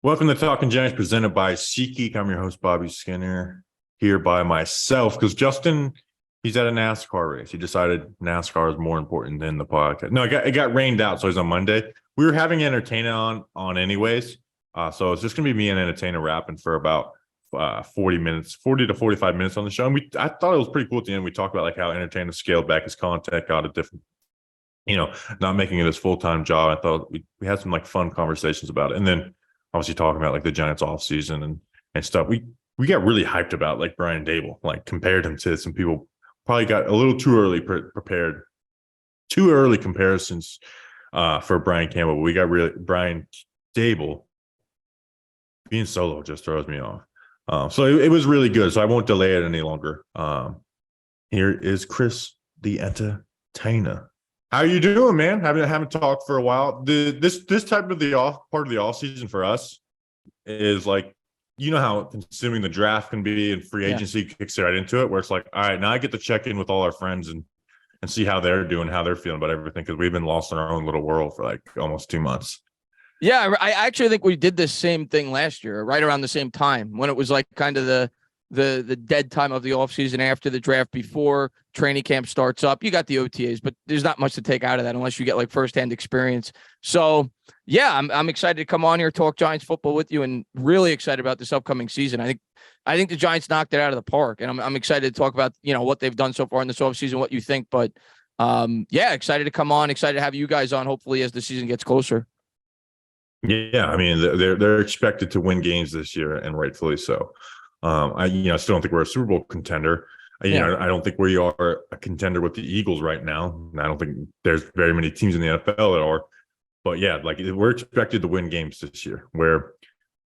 Welcome to Talking Giants, presented by SeatGeek. I'm your host, Bobby Skinner, here by myself because Justin, he's at a NASCAR race. He decided NASCAR is more important than the podcast. No, it got rained out, so he's on Monday. We were having Entertainah on anyways, so it's just gonna be me and Entertainah rapping for about 40 to 45 minutes on the show. And I thought it was pretty cool at the end. We talked about like how Entertainah scaled back his content, got a different, not making it his full-time job. I thought we had some like fun conversations about it, and then obviously talking about like the Giants off season and stuff. We got really hyped about like Brian Dable, like compared him to some people probably got a little too early prepared, too early comparisons for Brian Campbell. But we got really Brian Dable being solo just throws me off. So it was really good. So I won't delay it any longer. Here is Chris, the Entertainah. How you doing, man? Haven't talked for a while. This type of part of the off season for us is like, how consuming the draft can be, and free agency kicks right into it, where it's like, all right, now I get to check in with all our friends and see how they're doing, how they're feeling about everything, because we've been lost in our own little world for like almost 2 months. Yeah, I actually think we did this same thing last year, right around the same time, when it was like kind of the dead time of the offseason after the draft, before training camp starts up. You got the OTAs, but there's not much to take out of that unless you get like firsthand experience. So yeah, I'm excited to come on here, talk Giants football with you, and really excited about this upcoming season. I think the Giants knocked it out of the park, and I'm excited to talk about, what they've done so far in this offseason, what you think. But excited to come on, excited to have you guys on, hopefully, as the season gets closer. Yeah, I mean, they're expected to win games this year, and rightfully so. I still don't think we're a Super Bowl contender. I don't think we are a contender with the Eagles right now. I don't think there's very many teams in the NFL that are. But yeah, like we're expected to win games this year. Where,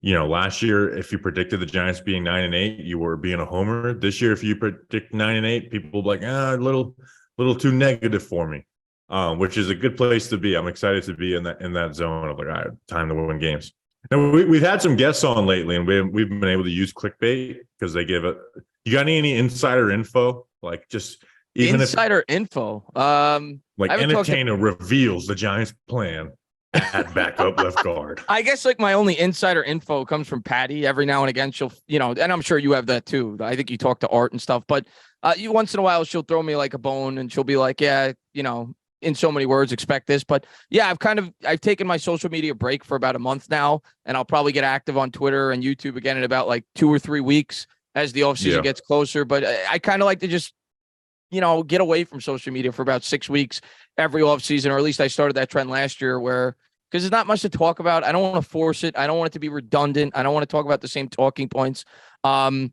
last year, if you predicted the Giants being 9-8, you were being a homer. This year, if you predict 9-8, people will be like, a little too negative for me. Which is a good place to be. I'm excited to be in that zone of like, all right, time to win games. Now, we've had some guests on lately, and we've been able to use clickbait because they give it. You got any insider info? Like just even insider info. Like Entertainah reveals the Giants' plan at backup left guard. I guess like my only insider info comes from Patty. Every now and again, she'll, and I'm sure you have that too. I think you talk to Art and stuff, but you once in a while she'll throw me like a bone, and she'll be like, yeah, in so many words, expect this. But yeah, I've taken my social media break for about a month now, and I'll probably get active on Twitter and YouTube again in about like 2 or 3 weeks as the offseason gets closer. But I kind of like to just, get away from social media for about 6 weeks every offseason, or at least I started that trend last year, because there's not much to talk about. I don't want to force it. I don't want it to be redundant. I don't want to talk about the same talking points. But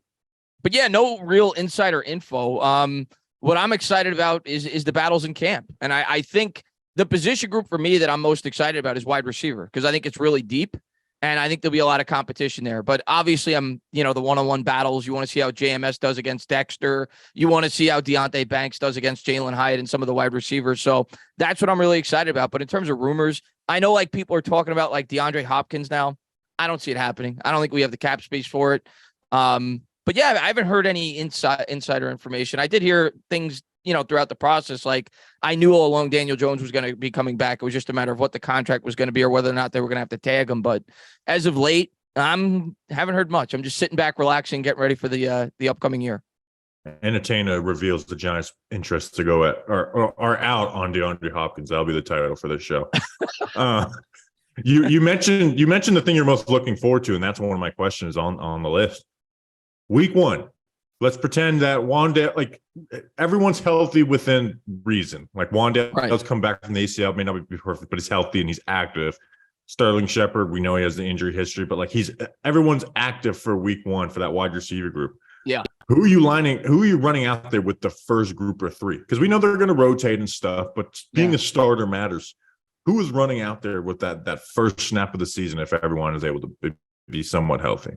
yeah, no real insider info. What I'm excited about is the battles in camp. And I think the position group for me that I'm most excited about is wide receiver, because I think it's really deep, and I think there'll be a lot of competition there. But obviously the one-on-one battles, you want to see how JMS does against Dexter. You want to see how Deonte Banks does against Jalen Hyatt and some of the wide receivers. So that's what I'm really excited about. But in terms of rumors, I know like people are talking about like DeAndre Hopkins now. I don't see it happening. I don't think we have the cap space for it. But yeah, I haven't heard any insider information. I did hear things, throughout the process. Like I knew all along Daniel Jones was going to be coming back. It was just a matter of what the contract was going to be or whether or not they were going to have to tag him. But as of late, haven't heard much. I'm just sitting back, relaxing, getting ready for the upcoming year. Entertainah reveals the Giants' interest to go are out on DeAndre Hopkins. That'll be the title for this show. You mentioned the thing you're most looking forward to, and that's one of my questions on the list. Week 1, let's pretend that Wandale, like everyone's healthy within reason. Like Wandale does come back from the ACL, may not be perfect, but he's healthy and he's active. Sterling Shepard, we know he has the injury history, but like everyone's active for week 1 for that wide receiver group. Yeah. Who are you running out there with the first group of 3? Because we know they're going to rotate and stuff, but being a starter matters. Who is running out there with that first snap of the season if everyone is able to be somewhat healthy?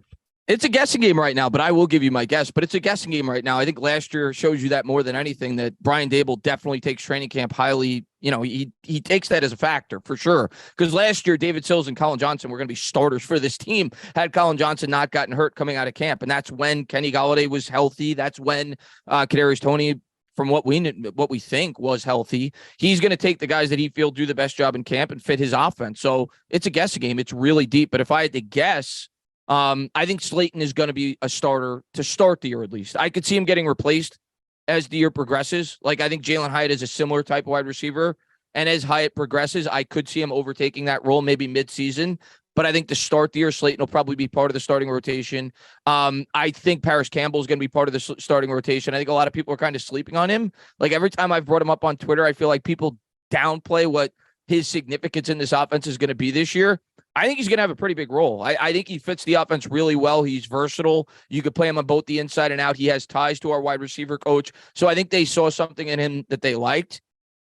It's a guessing game right now, but I will give you my guess. But it's a guessing game right now. I think last year shows you that more than anything, that Brian Dable definitely takes training camp highly. He takes that as a factor for sure. Because last year, David Sills and Colin Johnson were going to be starters for this team had Colin Johnson not gotten hurt coming out of camp. And that's when Kenny Golladay was healthy. That's when Kadarius Toney from what we think was healthy. He's going to take the guys that he feels do the best job in camp and fit his offense. So it's a guessing game. It's really deep. But if I had to guess, I think Slayton is going to be a starter to start the year at least. I could see him getting replaced as the year progresses. Like I think Jalen Hyatt is a similar type of wide receiver. And as Hyatt progresses, I could see him overtaking that role maybe midseason. But I think to start the year, Slayton will probably be part of the starting rotation. I think Paris Campbell is going to be part of the starting rotation. I think a lot of people are kind of sleeping on him. Like every time I've brought him up on Twitter, I feel like people downplay what his significance in this offense is going to be this year. I think he's going to have a pretty big role. I think he fits the offense really well. He's versatile. You could play him on both the inside and out. He has ties to our wide receiver coach. So I think they saw something in him that they liked.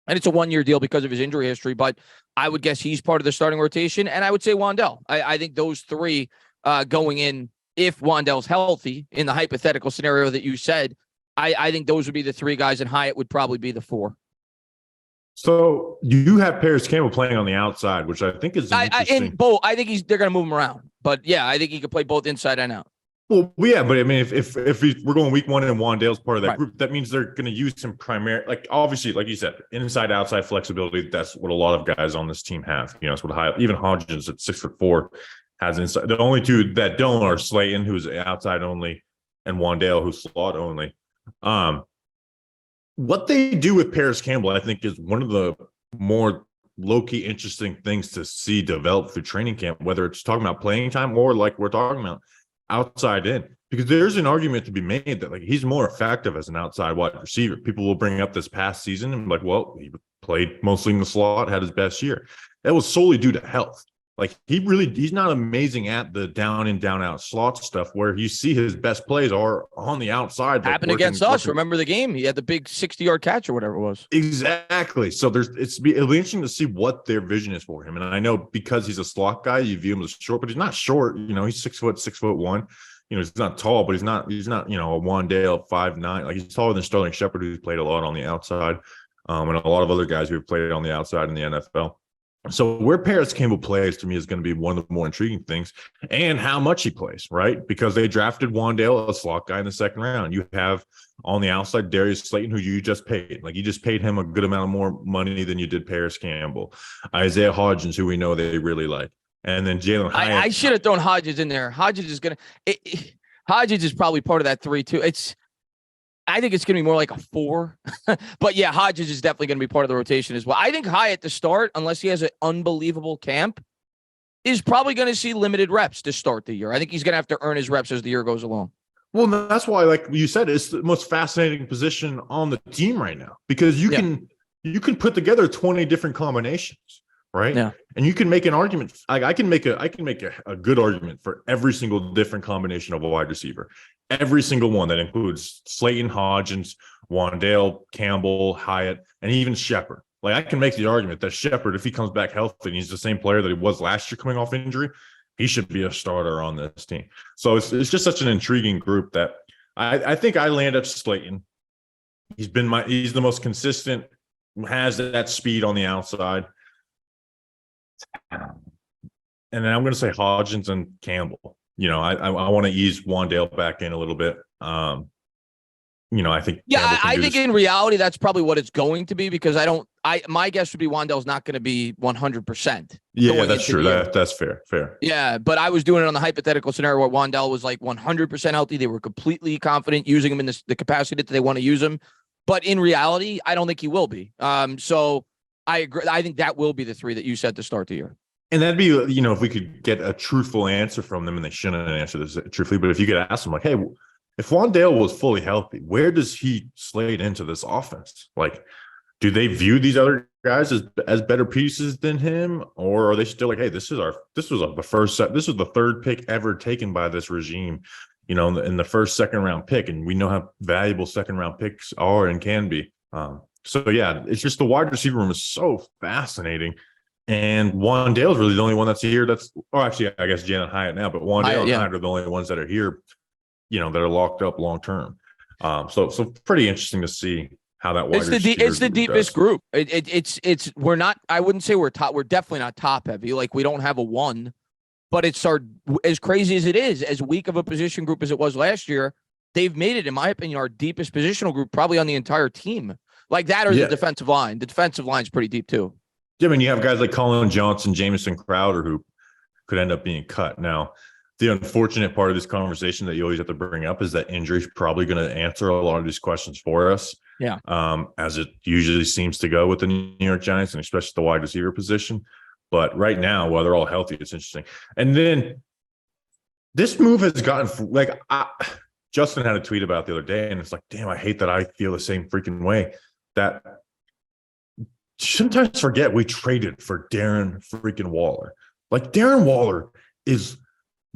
And it's a one-year deal because of his injury history, but I would guess he's part of the starting rotation. And I would say Wan'Dale. I think those three going in, if Wan'Dale's healthy, in the hypothetical scenario that you said, I think those would be the three guys, and Hyatt would probably be the four. So you have Paris Campbell playing on the outside, which I think is interesting. I think they're going to move him around. But, yeah, I think he could play both inside and out. Well, yeah, but I mean, if we're going week one and Wan'Dale's part of that group, that means they're going to use him primarily. Like obviously, like you said, inside outside flexibility. That's what a lot of guys on this team have. You know, it's what even Hodgins at 6'4" has inside. The only two that don't are Slayton, who's outside only, and Wan'Dale, who's slot only. What they do with Paris Campbell, I think, is one of the more low-key interesting things to see develop through training camp, whether it's talking about playing time or like we're talking about outside in, because there's an argument to be made that like he's more effective as an outside wide receiver. People will bring up this past season and like, well, he played mostly in the slot, had his best year. That was solely due to health. Like he's not amazing at the down in, down out slot stuff where you see his best plays are on the outside. Happened against us. Remember the game? He had the big 60-yard catch or whatever it was. Exactly. So it'll be interesting to see what their vision is for him. And I know because he's a slot guy, you view him as short, but he's not short. You know, he's 6'1". You know, he's not tall, but he's not, you know, a Wan'Dale 5'9". Like he's taller than Sterling Shepard, who's played a lot on the outside, and a lot of other guys who have played on the outside in the NFL. So where Paris Campbell plays to me is going to be one of the more intriguing things, and how much he plays, right? Because they drafted Wan'Dale, a slot guy, in the second round. You have on the outside Darius Slayton, who you just paid. Like you just paid him a good amount of more money than you did Paris Campbell. Isaiah Hodgins, who we know they really like. And then Jalen Hyatt. I should have thrown Hodgins in there. Hodgins is probably part of that 3 too. I think it's going to be more like a 4. But yeah, Hodgins is definitely going to be part of the rotation as well. I think Hyatt to start, unless he has an unbelievable camp, is probably going to see limited reps to start the year. I think he's going to have to earn his reps as the year goes along. Well, that's why, like you said, it's the most fascinating position on the team right now, because you can put together 20 different combinations, right? Yeah. And you can make an argument. Like I can make a good argument for every single different combination of a wide receiver. Every single one that includes Slayton, Hodgins, Wan'Dale, Campbell, Hyatt, and even Shepard. Like I can make the argument that Shepard, if he comes back healthy and he's the same player that he was last year coming off injury, he should be a starter on this team. So it's just such an intriguing group that I think I land at Slayton. He's the most consistent, has that speed on the outside. And then I'm going to say Hodgins and Campbell. You know, I want to ease Wan'Dale back in a little bit. You know, I think. Yeah, I think in reality that's probably what it's going to be, because my guess would be Wan'Dale's not going to be 100%. Yeah, that's true. That's fair. Yeah, but I was doing it on the hypothetical scenario where Wan'Dale was like 100% healthy. They were completely confident using him in the capacity that they want to use him. But in reality, I don't think he will be. So I agree. I think that will be the 3 that you said to start the year. And that'd be, you know, if we could get a truthful answer from them, and they shouldn't answer this truthfully, but if you could ask them like, hey, if Wan'Dale was fully healthy, where does he slate into this offense? Like, do they view these other guys as better pieces than him? Or are they still like, hey, this was the 3rd pick ever taken by this regime, you know, in the first second round pick. And we know how valuable second round picks are and can be. So yeah, it's just the wide receiver room is so fascinating. And Wan'Dale's really the only one that's here. Actually, I guess Jalen Hyatt now, but Wan'Dale and Hyatt are the only ones that are here, you know, that are locked up long term. So pretty interesting to see how that wide receiver. It's the deepest group. We're not. I wouldn't say we're top. We're definitely not top heavy. Like we don't have a 1, but it's as crazy as it is, as weak of a position group as it was last year. they've made it, in my opinion, our deepest positional group probably on the entire team. Like that or the defensive line. The defensive line's pretty deep too. Yeah, I mean, you have guys like Colin Johnson, Jamison Crowder, who could end up being cut. Now, the unfortunate part of this conversation that you always have to bring up is that injury is probably going to answer a lot of these questions for us. Yeah. As it usually seems to go with the New York Giants, and especially the wide receiver position. But right now, while they're all healthy, it's interesting. And then this move has gotten like Justin had a tweet about the other day, and it's like, damn, I hate that I feel the same freaking way. That sometimes forget we traded for Darren freaking Waller. Like Darren Waller is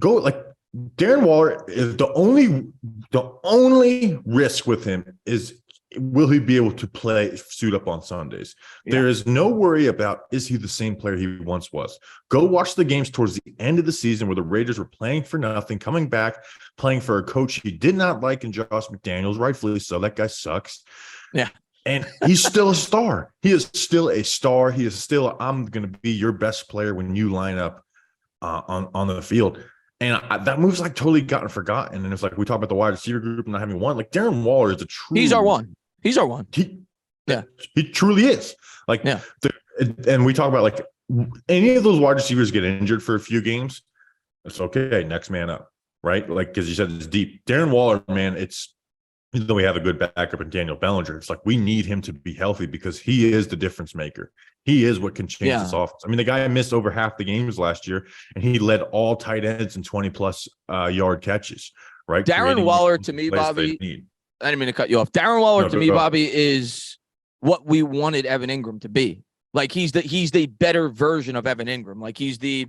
Darren Waller is the only risk with him is, will he be able to suit up on Sundays? Yeah. There is no worry about, is he the same player he once was? Go watch the games towards the end of the season where the Raiders were playing for nothing, coming back, playing for a coach he did not like in Josh McDaniels, rightfully so. That guy sucks. Yeah. And he's still a star. He is still a star. He is still, I'm going to be your best player when you line up on the field. And that move's like totally gotten forgotten. And it's like we talk about the wide receiver group and not having one. Like Darren Waller is a true. He's our one. He's our one. He truly is. Like, yeah. And we talk about like any of those wide receivers get injured for a few games. It's okay. Next man up, right? Like because you said it's deep. Darren Waller, man, even though we have a good backup in Daniel Bellinger, it's like we need him to be healthy because he is the difference maker. He is what can change this offense. I mean, the guy missed over half the games last year, and he led all tight ends in 20-plus yard catches, right? Darren Waller, to me, Bobby, I didn't mean to cut you off. Darren Waller, to me, Bobby, is what we wanted Evan Ingram to be. Like, he's the better version of Evan Ingram. Like, he's a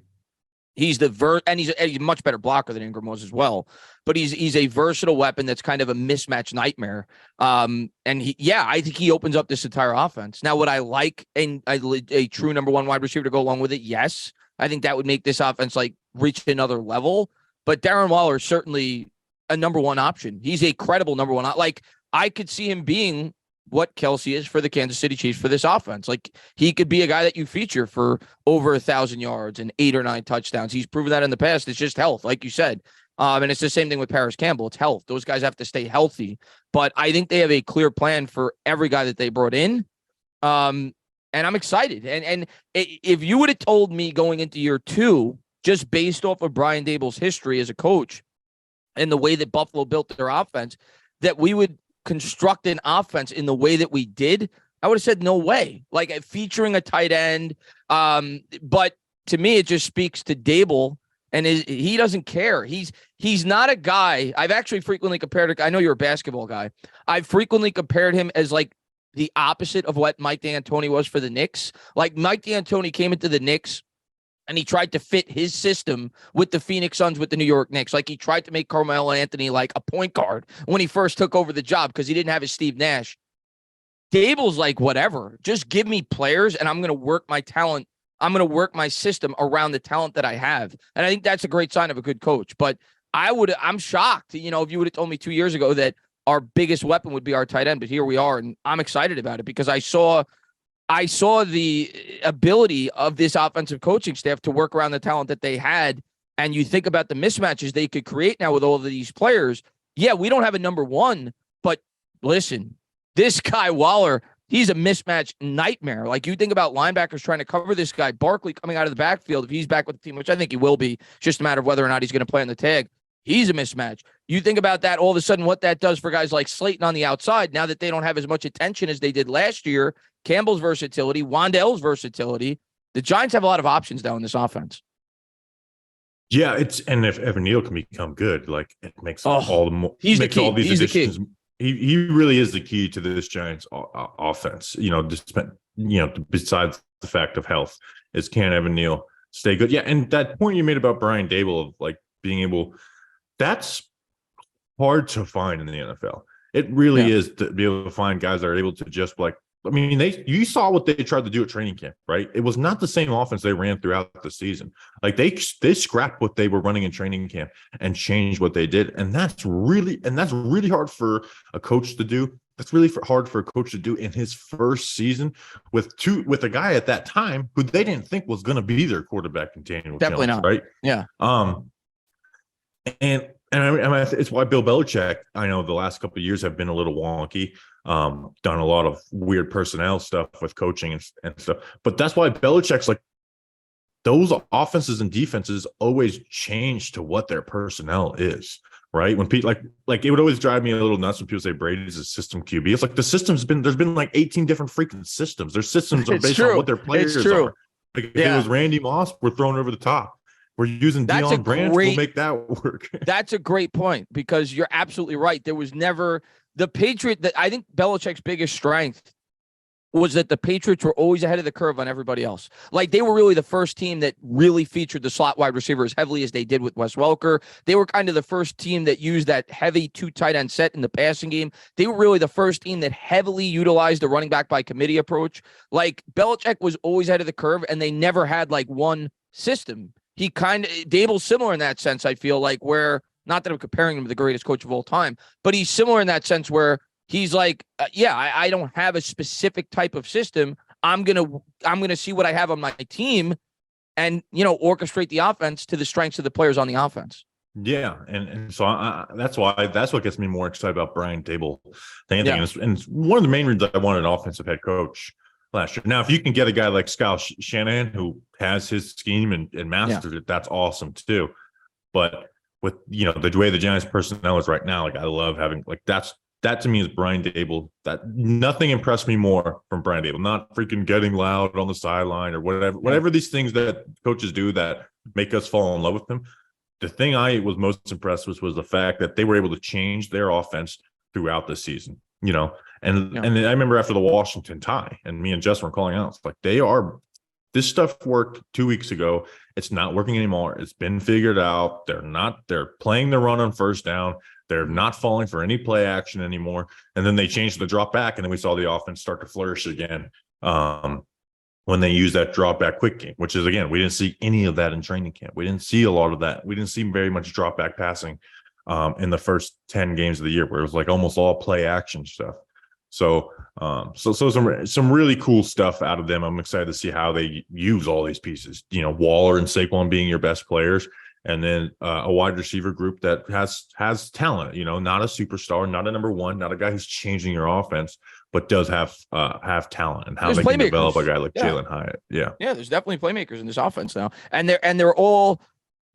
much better blocker than Ingram was as well. But he's a versatile weapon that's kind of a mismatch nightmare. And I think he opens up this entire offense. Now, would I like a true number one wide receiver to go along with it? Yes. I think that would make this offense like reach another level. But Darren Waller is certainly a number one option. He's a credible number one. Like, I could see him being what Kelsey is for the Kansas City Chiefs for this offense. Like, he could be a guy that you feature for over 1,000 yards and 8 or 9 touchdowns. He's proven that in the past. It's just health, like you said. And it's the same thing with Paris Campbell. It's health. Those guys have to stay healthy. But I think they have a clear plan for every guy that they brought in. And I'm excited. And if you would have told me going into year 2, just based off of Brian Daboll's history as a coach and the way that Buffalo built their offense, that we would construct an offense in the way that we did, I would have said no way. Like featuring a tight end. But to me, it just speaks to Daboll, and he doesn't care. He's not a guy. I've actually frequently compared. I know you're a basketball guy. I've frequently compared him as like the opposite of what Mike D'Antoni was for the Knicks. Like Mike D'Antoni came into the Knicks and he tried to fit his system with the Phoenix Suns, with the New York Knicks. Like he tried to make Carmelo Anthony like a point guard when he first took over the job because he didn't have his Steve Nash. Daboll's like, whatever, just give me players and I'm going to work my talent. I'm going to work my system around the talent that I have. And I think that's a great sign of a good coach. But I'm shocked, if you would have told me 2 years ago that our biggest weapon would be our tight end, but here we are. And I'm excited about it because I saw the ability of this offensive coaching staff to work around the talent that they had. And you think about the mismatches they could create now with all of these players. Yeah, we don't have a number one, but listen, this guy Waller, he's a mismatch nightmare. Like you think about linebackers trying to cover this guy, Barkley coming out of the backfield, if he's back with the team, which I think he will be, it's just a matter of whether or not he's going to play on the tag. He's a mismatch. You think about that, all of a sudden, what that does for guys like Slayton on the outside, now that they don't have as much attention as they did last year, Campbell's versatility, Wandell's versatility. The Giants have a lot of options now in this offense. Yeah, and if Evan Neal can become good, like it makes all the more. He's the key. All these he's additions. The key. He really is the key to this Giants offense. Besides the fact of health, is can Evan Neal stay good? Yeah, and that point you made about Brian Daboll of like being able, that's hard to find in the NFL. It really is to be able to find guys that are able to just like. I mean, you saw what they tried to do at training camp, right? It was not the same offense they ran throughout the season. Like they scrapped what they were running in training camp and changed what they did, and that's really hard for a coach to do. That's really hard for a coach to do in his first season with a guy at that time who they didn't think was going to be their quarterback in Daniel Definitely Jones, not. right? Yeah. And And I mean, it's why Bill Belichick, I know the last couple of years have been a little wonky, done a lot of weird personnel stuff with coaching and stuff. But that's why Belichick's like, those offenses and defenses always change to what their personnel is, right? When people like it would always drive me a little nuts when people say Brady's a system QB. It's like the system's been there's been like 18 different freaking systems. Their systems are It's based true. on what their players It's true. are. Like if it Yeah. was Randy Moss, we're throwing over the top. We're using That's a Deion Branch, we'll great make that work. That's a great point because you're absolutely right. There was never the Patriot that I think Belichick's biggest strength was that the Patriots were always ahead of the curve on everybody else. Like they were really the first team that really featured the slot wide receiver as heavily as they did with Wes Welker. They were kind of the first team that used that heavy 2 tight end set in the passing game. They were really the first team that heavily utilized the running back by committee approach. Like Belichick was always ahead of the curve and they never had like one system. He kind of Dable's similar in that sense, I feel like, where not that I'm comparing him to the greatest coach of all time, but he's similar in that sense where he's like, I don't have a specific type of system. I'm gonna see what I have on my team, and orchestrate the offense to the strengths of the players on the offense. Yeah, and so that's what gets me more excited about Brian Dable than anything. Yeah. And it's one of the main reasons I wanted an offensive head coach last year. Now, if you can get a guy like Kyle Shanahan who has his scheme and masters it, that's awesome too. But with the way the Giants personnel is right now, like I love having like that to me is Brian Dable. That nothing impressed me more from Brian Dable. Not freaking getting loud on the sideline or whatever these things that coaches do that make us fall in love with them. The thing I was most impressed with was the fact that they were able to change their offense throughout the season. And I remember after the Washington tie, and me and Justin were calling out, it's like this stuff worked 2 weeks ago. It's not working anymore. It's been figured out. They're playing the run on first down. They're not falling for any play action anymore. And then they changed the drop back, and then we saw the offense start to flourish again when they use that drop back quick game, which is, again, we didn't see any of that in training camp. We didn't see a lot of that. We didn't see very much drop back passing in the first 10 games of the year, where it was like almost all play action stuff. So some really cool stuff out of them. I'm excited to see how they use all these pieces. Waller and Saquon being your best players, and then a wide receiver group that has talent. Not a superstar, not a number one, not a guy who's changing your offense, but does have talent, and how they can develop a guy like Jalen Hyatt. Yeah, there's definitely playmakers in this offense now, and they all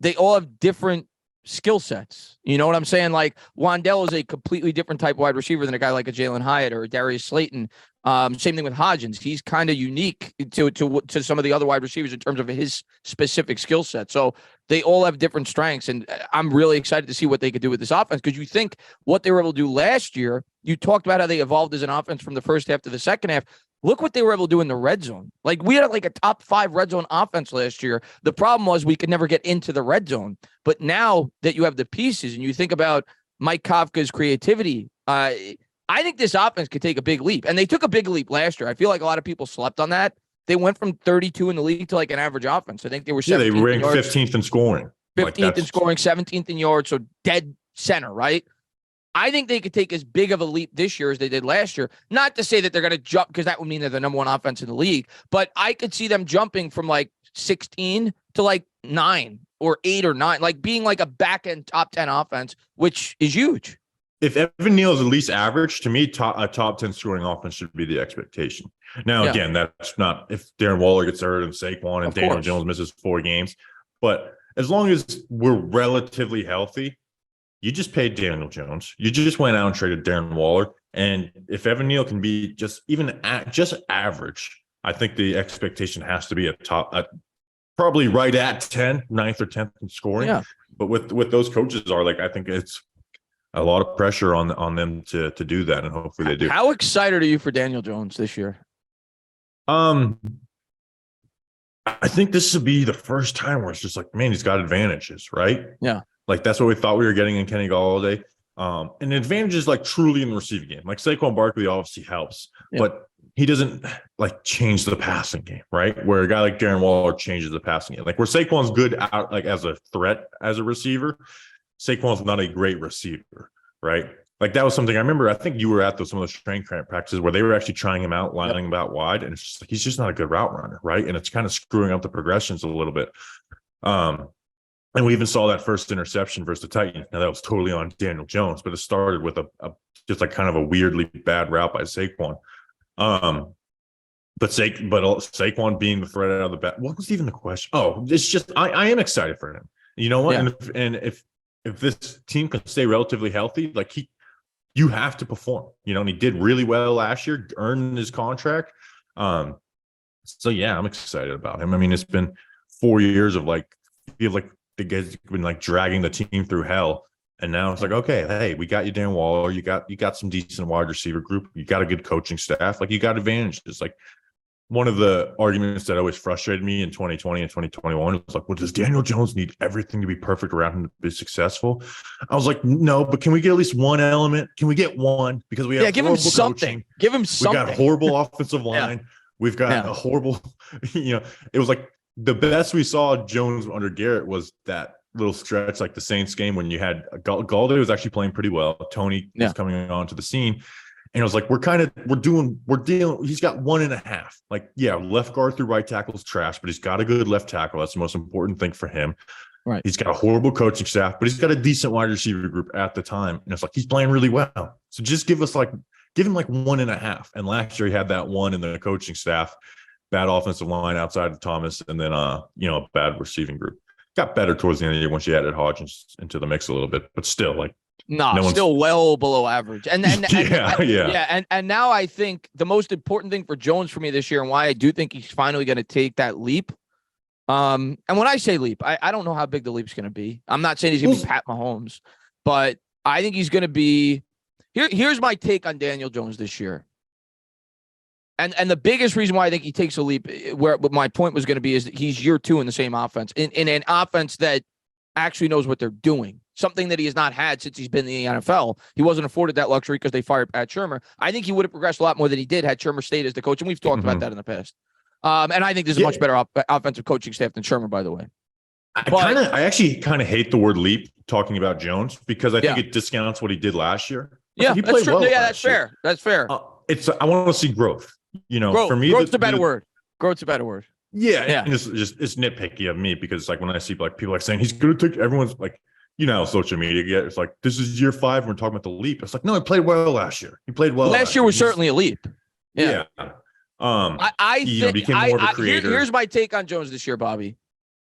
have different skill sets. You know what I'm saying? Like Wandell is a completely different type of wide receiver than a guy like a Jalen Hyatt or a Darius Slayton. Same thing with Hodgins. He's kind of unique to some of the other wide receivers in terms of his specific skill set. So they all have different strengths, and I'm really excited to see what they could do with this offense, because you think what they were able to do last year, you talked about how they evolved as an offense from the first half to the second half. Look what they were able to do in the red zone. Like we had like a top 5 red zone offense last year. The problem was we could never get into the red zone. But now that you have the pieces and you think about Mike Kafka's creativity, I think this offense could take a big leap. And they took a big leap last year. I feel like a lot of people slept on that. They went from 32 in the league to like an average offense. I think they were 17th they ranked 15th in scoring. 15th in scoring, 17th in yards. So dead center, right? I think they could take as big of a leap this year as they did last year. Not to say that they're going to jump, because that would mean they're the number one offense in the league, but I could see them jumping from like 16 to like 9 or 8 or 9, like being like a back end top 10 offense, which is huge. If Evan Neal is at least average, to me, a top 10 scoring offense should be the expectation. Now, again, that's not if Darren Waller gets hurt and Saquon and Daniel Jones misses 4 games, but as long as we're relatively healthy, you just paid Daniel Jones. You just went out and traded Darren Waller. And if Evan Neal can be just average, I think the expectation has to be a probably right at 10, 9th or 10th in scoring. Yeah. But with those coaches I think it's a lot of pressure on them to do that, and hopefully they do. How excited are you for Daniel Jones this year? I think this would be the first time where it's just like, man, he's got advantages, right? Yeah. Like that's what we thought we were getting in Kenny Golladay. And advantages like truly in the receiving game. Like Saquon Barkley obviously helps, but he doesn't like change the passing game, right? Where a guy like Darren Waller changes the passing game. Like where Saquon's good out like as a threat as a receiver, Saquon's not a great receiver, right? Like that was something I remember. I think you were at some of those training camp practices where they were actually trying him out, lining him out wide, and it's just like he's just not a good route runner, right? And it's kind of screwing up the progressions a little bit. And we even saw that first interception versus the Titans. Now that was totally on Daniel Jones, but it started with a just like kind of a weirdly bad route by Saquon. But Saquon being the threat out of the back, what was even the question? Oh, it's just I am excited for him. You know what? Yeah. And if this team can stay relatively healthy, like you have to perform. You know, and he did really well last year, earned his contract. So yeah, I'm excited about him. I mean, it's been 4 years of like feel like the guys been like dragging the team through hell. And now it's like, okay, hey, we got you, Dan Waller. You got some decent wide receiver group. You got a good coaching staff. Like you got advantages. Like one of the arguments that always frustrated me in 2020 and 2021 was like, well, does Daniel Jones need everything to be perfect around him to be successful? I was like, no, but can we get at least one element? Can we get one? Because we have give him something. Coaching. Give him something. We got horrible offensive line. We've got a horrible, it was like the best we saw Jones under Garrett was that little stretch, like the Saints game when you had Galde was actually playing pretty well. Tony was coming onto the scene. And it was like, we're dealing, he's got 1.5. Like, yeah, left guard through right tackle is trash, but he's got a good left tackle. That's the most important thing for him. Right. He's got a horrible coaching staff, but he's got a decent wide receiver group at the time. And it's like, he's playing really well. So just give him like 1.5. And last year he had that one in the coaching staff, bad offensive line outside of Thomas, and then, a bad receiving group. Got better towards the end of the year once you added Hodgins into the mix a little bit, but still like, still well below average. And yeah. And now I think the most important thing for Jones for me this year, and why I do think he's finally going to take that leap. And when I say leap, I don't know how big the leap's going to be. I'm not saying he's going to be Pat Mahomes, but I think he's going to be. Here's my take on Daniel Jones this year. And the biggest reason why I think he takes a leap, where my point was going to be, is that he's year 2 in the same offense, in an offense that actually knows what they're doing. Something that he has not had since he's been in the NFL. He wasn't afforded that luxury because they fired Pat Shermer. I think he would have progressed a lot more than he did had Shermer stayed as the coach, and we've talked about that in the past. And I think this is a much better offensive coaching staff than Shermer, by the way. I actually kind of hate the word leap talking about Jones because I think it discounts what he did last year. Yeah, he played well. Yeah, that's fair. That's fair. I want to see growth. For me, growth's a better word. Growth's a better word. Yeah. And it's nitpicky of me because like when I see like people like saying he's going to take, everyone's like, social media, it's like, this is year 5. We're talking about the leap. It's like, no, he played well last year. He played well. Last year was certainly a leap. Yeah. I think became more of a creator. Here's my take on Jones this year, Bobby.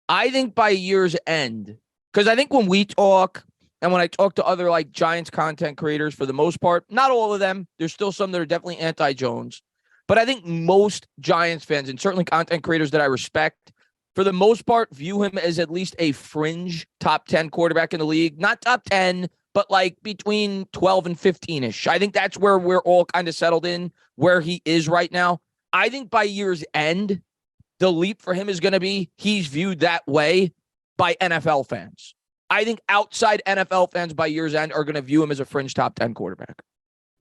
I think by year's end, because I think when we talk and when I talk to other like Giants content creators, for the most part, not all of them, there's still some that are definitely anti-Jones. But I think most Giants fans, and certainly content creators that I respect, for the most part, view him as at least a fringe top 10 quarterback in the league. Not top 10, but like between 12 and 15-ish. I think that's where we're all kind of settled in, where he is right now. I think by year's end, the leap for him is going to be he's viewed that way by NFL fans. I think outside NFL fans by year's end are going to view him as a fringe top 10 quarterback.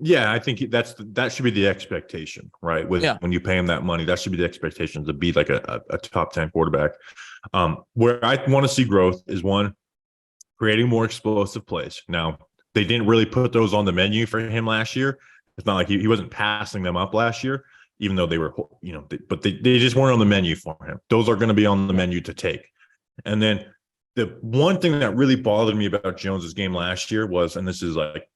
Yeah, I think that should be the expectation, right? When you pay him that money, that should be the expectation to be like a top 10 quarterback. Where I want to see growth is one, creating more explosive plays. Now, they didn't really put those on the menu for him last year. It's not like he wasn't passing them up last year, even though they were, but they just weren't on the menu for him. Those are going to be on the menu to take. And then the one thing that really bothered me about Jones's game last year was, and this is like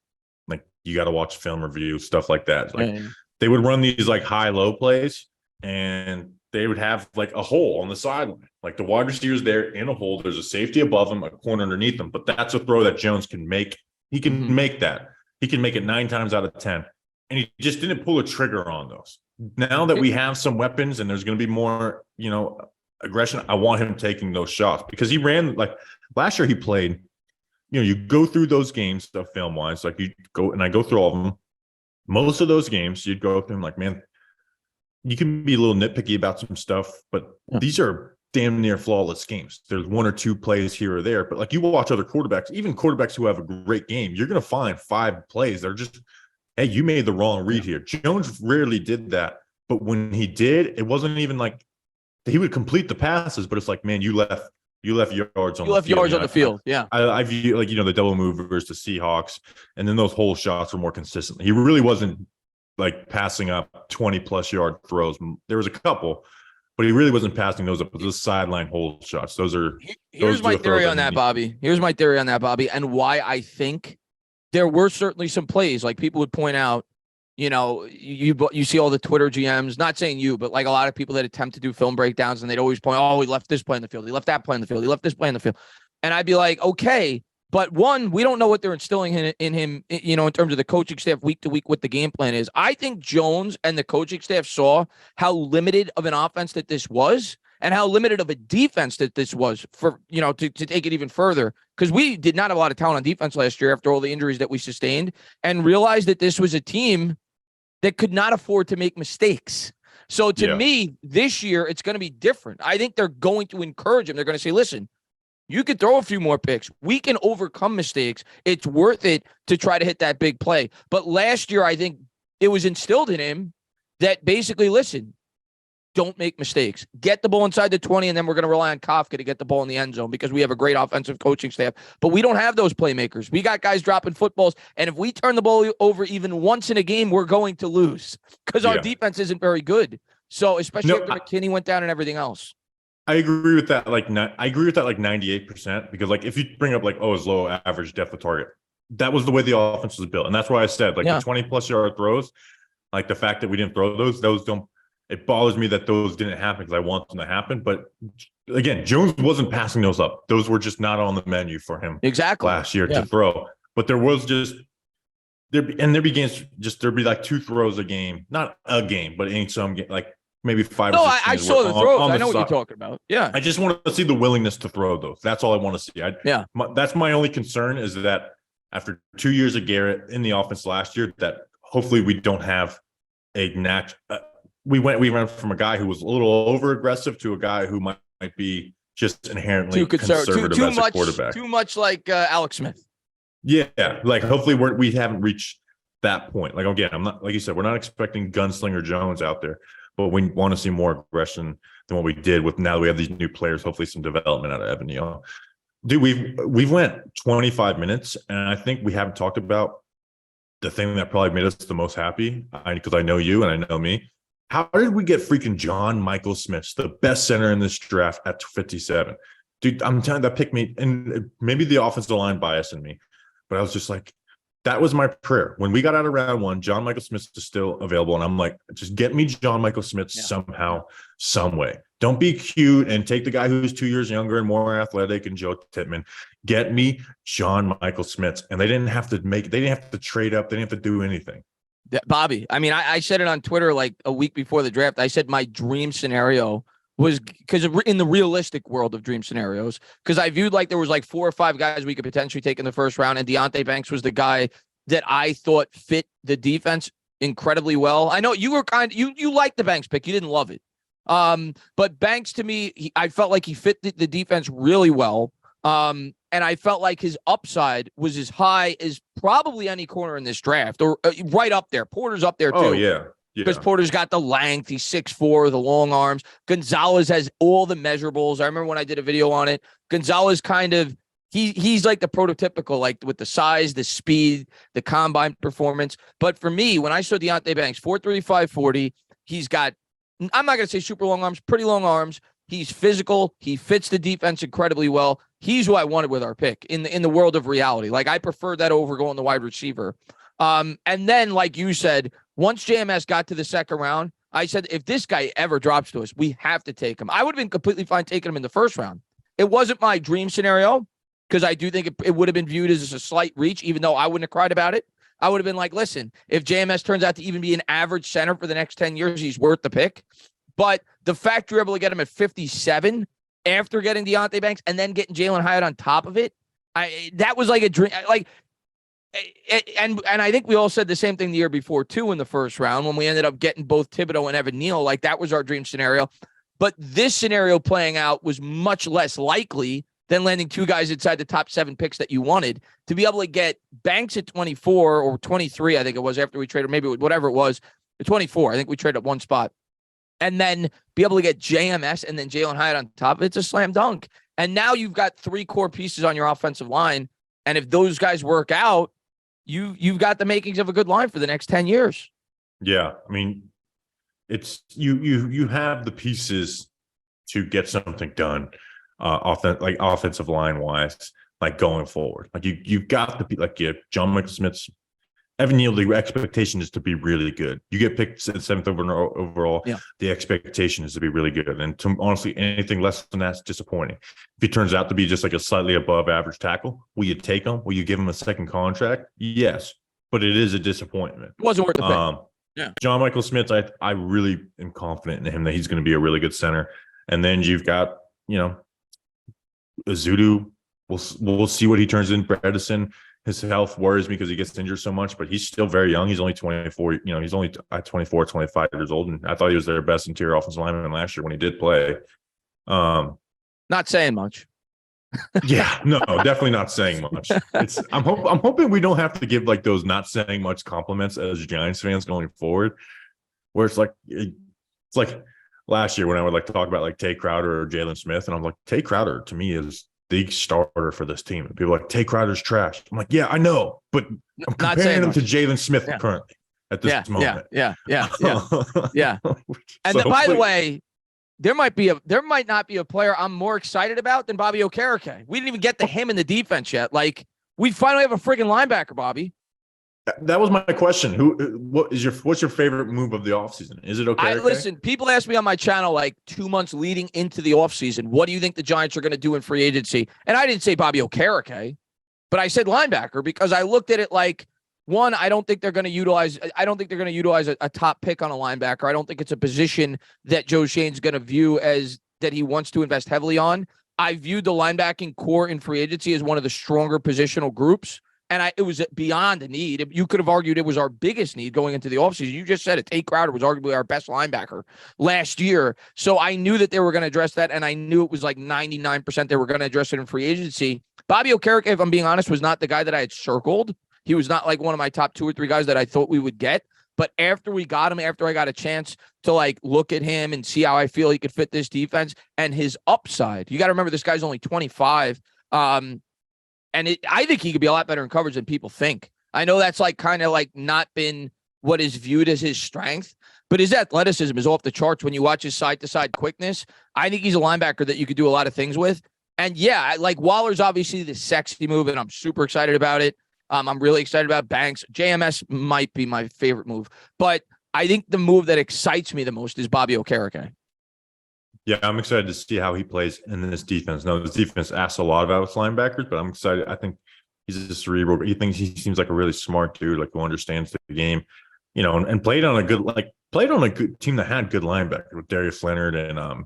you got to watch film review, stuff like that. Like they would run these like high-low plays and they would have like a hole on the sideline. Like the wide receiver's there in a hole. There's a safety above him, a corner underneath him, but that's a throw that Jones can make. He can make that. He can make it 9 times out of 10. And he just didn't pull a trigger on those. Now that we have some weapons and there's going to be more, aggression, I want him taking those shots because he ran like last year he played. You go through those games of film wise, like you go and I go through all of them. Most of those games, you'd go through them like, man, you can be a little nitpicky about some stuff, but these are damn near flawless games. There's 1 or 2 plays here or there, but like you watch other quarterbacks, even quarterbacks who have a great game, you're going to find 5 plays that are just, hey, you made the wrong read here. Jones rarely did that, but when he did, it wasn't even like he would complete the passes, but it's like, man, you left yards on the field. Yeah. I view like, the double move versus the Seahawks. And then those whole shots were more consistent. He really wasn't like passing up 20 plus yard throws. There was a couple, but he really wasn't passing those up. It was sideline hole shots. Here's my theory on that, Bobby. Here's my theory on that, Bobby, and why I think there were certainly some plays like people would point out. You see all the Twitter GMs, not saying you, but like a lot of people that attempt to do film breakdowns, and they'd always point, oh, he left this play in the field, he left that play in the field, he left this play in the field, and I'd be like, okay. But one, we don't know what they're instilling in him, in terms of the coaching staff week to week, what the game plan is. I think Jones and the coaching staff saw how limited of an offense that this was and how limited of a defense that this was for, to take it even further. Because we did not have a lot of talent on defense last year after all the injuries that we sustained, and realized that this was a team that could not afford to make mistakes. So to me, this year, it's going to be different. I think they're going to encourage him. They're going to say, listen, you could throw a few more picks. We can overcome mistakes. It's worth it to try to hit that big play. But last year, I think it was instilled in him that basically, listen, don't make mistakes. Get the ball inside the 20, and then we're going to rely on Kafka to get the ball in the end zone because we have a great offensive coaching staff. But we don't have those playmakers. We got guys dropping footballs, and if we turn the ball over even once in a game, we're going to lose because our defense isn't very good. So especially after McKinney went down and everything else. I agree with that. I agree with that 98%, because if you bring up his low average depth of target, that was the way the offense was built. And that's why I said the 20+ yard throws, the fact that we didn't throw those don't, it bothers me that those didn't happen because I want them to happen. But again, Jones wasn't passing those up. Those were just not on the menu for him last year to throw. But there was there'd be 2 throws a game, not a game, but in some game, maybe 5 or 6. I saw the throws. I know what you're talking about. Yeah. I just want to see the willingness to throw those. That's all I want to see. That's my only concern, is that after 2 years of Garrett in the offense last year, that hopefully we don't have a we went from a guy who was a little over aggressive to a guy who might be just inherently conservative as a quarterback. Too much like Alex Smith. Yeah. Hopefully we haven't reached that point. Again, I'm not, like you said, we're not expecting Gunslinger Jones out there, but we want to see more aggression than what we did with, now that we have these new players, hopefully some development out of Evan Neal. Dude, we've went 25 minutes, and I think we haven't talked about the thing that probably made us the most happy, because I know you and I know me. How did we get freaking John Michael Smith, the best center in this draft, at 57? Dude, I'm telling you, that picked me, and maybe the offensive line bias in me, but I was just like, that was my prayer. When we got out of round 1, John Michael Smith is still available, and I'm like, just get me John Michael Smith somehow, some way. Don't be cute and take the guy who's 2 years younger and more athletic and Joe Tippmann. Get me John Michael Smith. And they didn't have to trade up. They didn't have to do anything. Bobby, I mean, I said it on Twitter a week before the draft. I said my dream scenario was, because in the realistic world of dream scenarios, because I viewed there was 4 or 5 guys we could potentially take in the first round, and Deonte Banks was the guy that I thought fit the defense incredibly well. I know you were you liked the Banks pick. You didn't love it. But Banks, to me, I felt like he fit the defense really well. And I felt like his upside was as high as probably any corner in this draft, or right up there. Porter's up there too. Oh, yeah. Because Porter's got the length. He's 6'4", the long arms. Gonzalez has all the measurables. I remember when I did a video on it. Gonzalez he's like the prototypical, with the size, the speed, the combine performance. But for me, when I saw Deonte Banks, 4.35 40, he's got, I'm not going to say super long arms, pretty long arms. He's physical. He fits the defense incredibly well. He's who I wanted with our pick in the world of reality. I preferred that over going the wide receiver. And then, like you said, once JMS got to the second round, I said, if this guy ever drops to us, we have to take him. I would have been completely fine taking him in the first round. It wasn't my dream scenario, because I do think it would have been viewed as a slight reach, even though I wouldn't have cried about it. I would have been like, listen, if JMS turns out to even be an average center for the next 10 years, he's worth the pick. But the fact you're able to get him at 57 after getting Deonte Banks and then getting Jalen Hyatt on top of it, that was like a dream. And I think we all said the same thing the year before too, in the first round, when we ended up getting both Thibodeau and Evan Neal. That was our dream scenario. But this scenario playing out was much less likely than landing 2 guys inside the top 7 picks that you wanted. To be able to get Banks at 24 or 23, I think it was, after we traded, maybe whatever it was, 24. I think we traded up 1 spot. And then be able to get JMS and then Jalen Hyatt on top of it, it's a slam dunk. And now you've got 3 core pieces on your offensive line. And if those guys work out, you've got the makings of a good line for the next 10 years. Yeah. I mean, it's you have the pieces to get something done, offensive line wise, like going forward. Like you've got to be like John Michael Smith's Evan Neal, the expectation is to be really good. You get picked seventh overall. Yeah. The expectation is to be really good. And honestly, anything less than that's disappointing. If he turns out to be just like a slightly above average tackle, will you take him? Will you give him a second contract? Yes, but it is a disappointment. It wasn't worth the pick. Yeah. John Michael Smith, I really am confident in him that he's going to be a really good center. And then you've got, Azudu. We'll see what he turns in. Bredesen. His health worries me because he gets injured so much, but he's still very young. He's only 24. He's only 24, 25 years old. And I thought he was their best interior offensive lineman last year when he did play. Not saying much. Yeah, no, definitely not saying much. I'm hoping we don't have to give like those not saying much compliments as Giants fans going forward, where it's like last year when I would like to talk about like Tay Crowder or Jalen Smith, and I'm like, Tay Crowder to me is the starter for this team. And people are like, Tay Crowder's trash. I'm like, yeah, I know, but I'm comparing him to Jalen Smith currently at this moment. Yeah. And by the way, there might not be a player I'm more excited about than Bobby Okereke. We didn't even get to him in the defense yet. Like, we finally have a friggin' linebacker, Bobby. That was my question. What's your favorite move of the offseason? Is it okay? Listen, people ask me on my channel like 2 months leading into the offseason, what do you think the Giants are going to do in free agency? And I didn't say Bobby Okereke, but I said linebacker because I looked at it like, one, I don't think they're going to utilize a top pick on a linebacker. I don't think it's a position that Joe Shane's going to view as that he wants to invest heavily on. I viewed the linebacking core in free agency as one of the stronger positional groups. And it was beyond a need. You could have argued it was our biggest need going into the offseason. You just said it. Tay Crowder was arguably our best linebacker last year. So I knew that they were going to address that, and I knew it was like 99% they were going to address it in free agency. Bobby Okereke, if I'm being honest, was not the guy that I had circled. He was not like one of my top 2 or 3 guys that I thought we would get. But after we got him, after I got a chance to like look at him and see how I feel he could fit this defense and his upside, you got to remember this guy's only 25. And I think he could be a lot better in coverage than people think. I know that's like kind of like not been what is viewed as his strength, but his athleticism is off the charts when you watch his side-to-side quickness. I think he's a linebacker that you could do a lot of things with. And yeah, like Waller's obviously the sexy move, and I'm super excited about it. I'm really excited about Banks. JMS might be my favorite move, but I think the move that excites me the most is Bobby Okereke. Yeah, I'm excited to see how he plays in this defense. Now, this defense asks a lot about its linebackers, but I'm excited. I think he's a cerebral. He seems like a really smart dude, like who understands the game, and played on a good team that had good linebackers with Darius Leonard and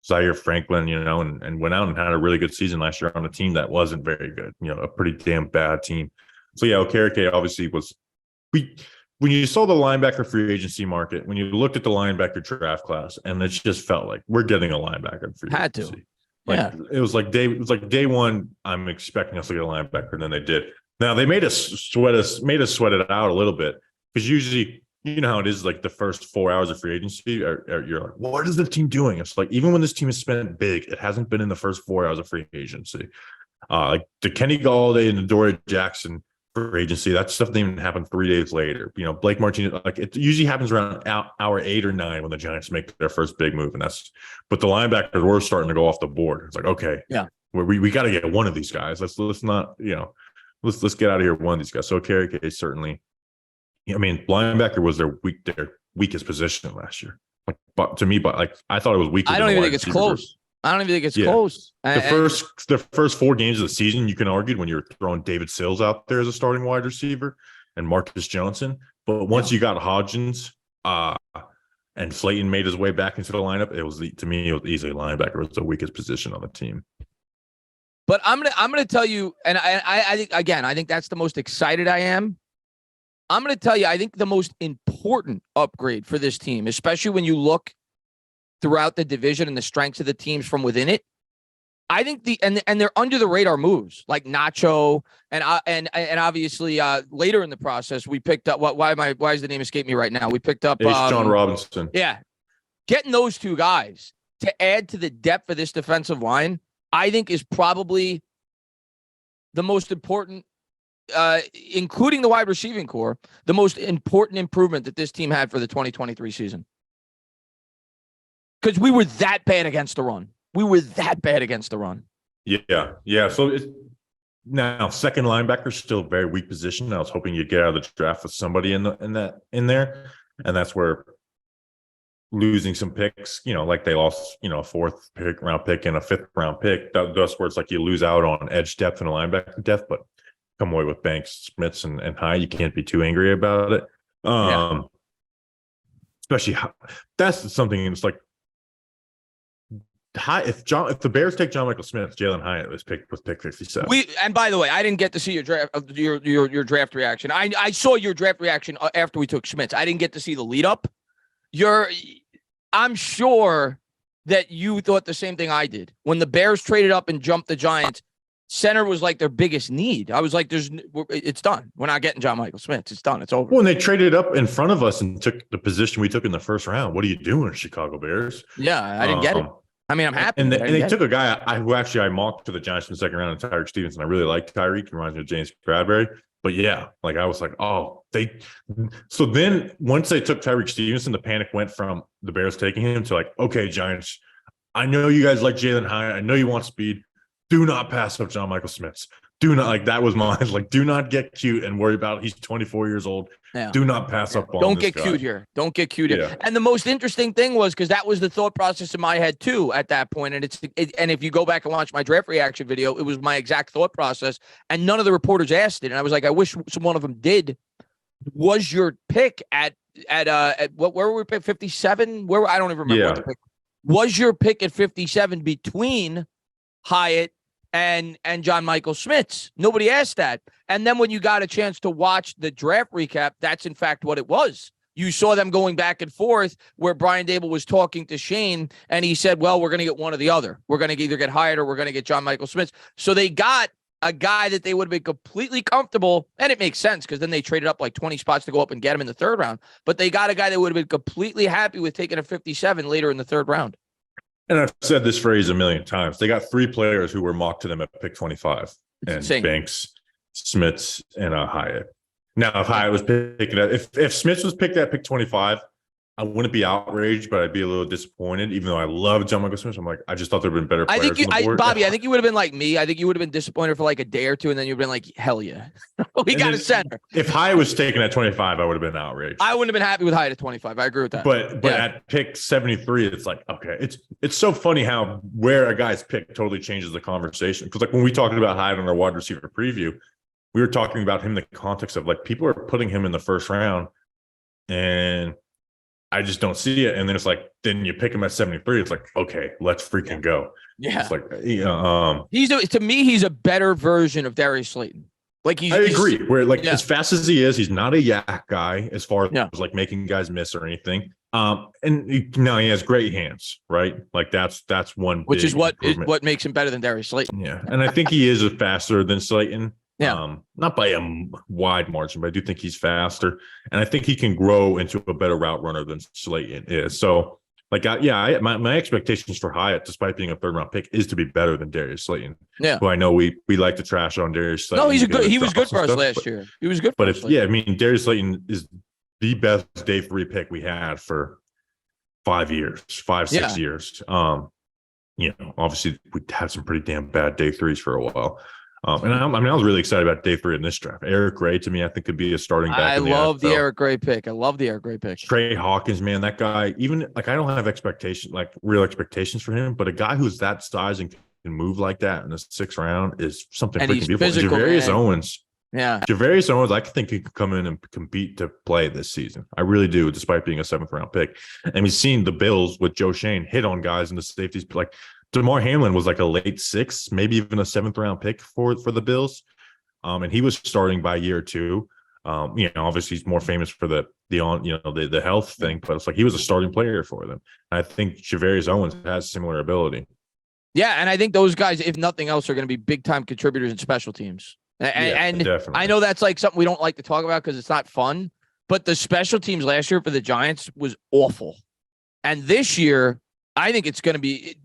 Zaire Franklin, and went out and had a really good season last year on a team that wasn't very good, a pretty damn bad team. So yeah, Okereke obviously was. When you saw the linebacker free agency market, when you looked at the linebacker draft class, and it just felt like we're getting a linebacker in free agency. It was like day one. I'm expecting us to get a linebacker, and then they did. Now they made us sweat it out a little bit because usually, you know how it is. Like the first 4 hours of free agency, you're like, what is the team doing? It's like even when this team has spent big, it hasn't been in the first 4 hours of free agency. Like the Kenny Galladay and the Dory Jackson for agency, that stuff didn't even happen 3 days later. Blake Martinez, like it usually happens around hour 8 or 9 when the Giants make their first big move, but the linebackers were starting to go off the board. It's like, okay, yeah, we got to get one of these guys. Let's not, let's get out of here with one of these guys. So Okereke certainly, linebacker was their weakest position last year. But I thought it was weaker. I don't even think it's close. I don't even think it's close. The first 4 games of the season, you can argue when you're throwing David Sills out there as a starting wide receiver and Marcus Johnson. But once you got Hodgins and Slayton made his way back into the lineup, it was easily linebacker was the weakest position on the team. But I'm gonna tell you, and I think that's the most excited I am. I'm gonna tell you, I think the most important upgrade for this team, especially when you look throughout the division and the strengths of the teams from within it, I think and they're under the radar moves like Nacho and obviously later in the process we picked up why is the name escape me right now? We picked up John Robinson. Yeah, getting those 2 guys to add to the depth of this defensive line, I think is probably the most important, including the wide receiving core, the most important improvement that this team had for the 2023 season. because we were that bad against the run. We were that bad against the run. Yeah. So it's now second linebacker still very weak position. I was hoping you'd get out of the draft with somebody in there, and that's where losing some picks, like they lost, a fourth round pick and a fifth round pick. That's where it's like you lose out on edge depth and linebacker depth, but come away with Banks, Smits, and High. You can't be too angry about it. Especially that's something. It's like High. If the Bears take John Michael Smith, Jalen Hyatt was pick 57. And by the way, I didn't get to see your draft your draft reaction. I saw your draft reaction after we took Smits. I didn't get to see the lead up. I'm sure that you thought the same thing I did. When the Bears traded up and jumped the Giants, center was like their biggest need. I was like, it's done. We're not getting John Michael Smith. It's done. It's over. When they traded up in front of us and took the position we took in the first round, what are you doing, Chicago Bears? Yeah, I didn't get it. I mean, I'm happy. And they took a guy who I mocked to the Giants in the second round, Tyreek Stevenson. I really like Tyreek. He reminds me of James Bradbury. But yeah, like I was like, so then once they took Tyreek Stevenson, the panic went from the Bears taking him to like, okay, Giants, I know you guys like Jalen Hyatt. I know you want speed. Do not pass up John Michael Smith. Do not, like, that was mine. Like, do not get cute and worry about it. He's 24 years old. Yeah. Do not pass up on Don't this get guy. cute here. Don't get cute here. Yeah. And the most interesting thing was, because that was the thought process in my head too at that point. And and if you go back and watch my draft reaction video, it was my exact thought process. And none of the reporters asked it. And I was like, I wish one of them did. Was your pick at where were we picked 57? Where I don't even remember what the pick. Was your pick at 57 between Hyatt and John Michael Smith? Nobody asked that. And then when you got a chance to watch the draft recap, that's in fact what it was. You saw them going back and forth where Brian Dable was talking to Shane and he said, well, we're going to get one or the other. We're going to either get Hyatt or we're going to get John Michael Smith. So they got a guy that they would have been completely comfortable. And it makes sense because then they traded up like 20 spots to go up and get him in the third round. But they got a guy that would have been completely happy with taking a 57 later in the third round. And I've said this phrase a million times. They got three players who were mocked to them at pick 25, and Banks, Smits, and Hyatt. Now, if Hyatt was picked at, if Smits was picked at pick 25, I wouldn't be outraged, but I'd be a little disappointed. Even though I love John Michael Smith, I'm like, I just thought there'd been better players. Bobby, I think you would have been like me. I think you would have been disappointed for like a day or two, and then you'd been like, hell yeah, we got a center. If Hyatt was taken at 25, I would have been outraged. I wouldn't have been happy with Hyatt at 25. I agree with that. But at pick 73, it's like, okay, it's so funny how where a guy's pick totally changes the conversation. Because like when we talked about Hyatt on our wide receiver preview, we were talking about him in the context of like people are putting him in the first round, and I just don't see it. And then it's like, then you pick him at 73. It's like, okay, let's freaking go. Yeah. It's like, to me, he's a better version of Darius Slayton. Like I agree. Where like as fast as he is, he's not a yak guy as far as like making guys miss or anything. And he has great hands, right? Like that's one, which is what makes him better than Darius Slayton. Yeah. And I think he is faster than Slayton. Yeah. Not by a wide margin, but I do think he's faster, and I think he can grow into a better route runner than Slayton is. So, like, my expectations for Hyatt, despite being a third round pick, is to be better than Darius Slayton. Yeah, who I know we like to trash on Darius Slayton. No, he was good for us last year. He was good. I mean, Darius Slayton is the best day 3 pick we had for 5 years, 6 years. Obviously we had some pretty damn bad day 3s for a while. I was really excited about day 3 in this draft. Eric Gray, to me, I think could be a starting back. I love the Eric Gray pick. Trey Hawkins, man, that guy, even like I don't have real expectations for him, but a guy who's that size and can move like that in the 6th round is something freaking beautiful. Physical, Javarius Owens. Yeah. Javarius Owens, I think he could come in and compete to play this season. I really do, despite being a 7th round pick. And we've seen the Bills with Joe Shane hit on guys in the safeties, like DeMar Hamlin was like a late 6th, maybe even a 7th round pick for the Bills. And he was starting by year 2. Obviously he's more famous for the health thing, but it's like he was a starting player for them. And I think Javarius Owens has similar ability. Yeah, and I think those guys, if nothing else, are going to be big time contributors in special teams. And definitely. I know that's like something we don't like to talk about because it's not fun, but the special teams last year for the Giants was awful. And this year, I think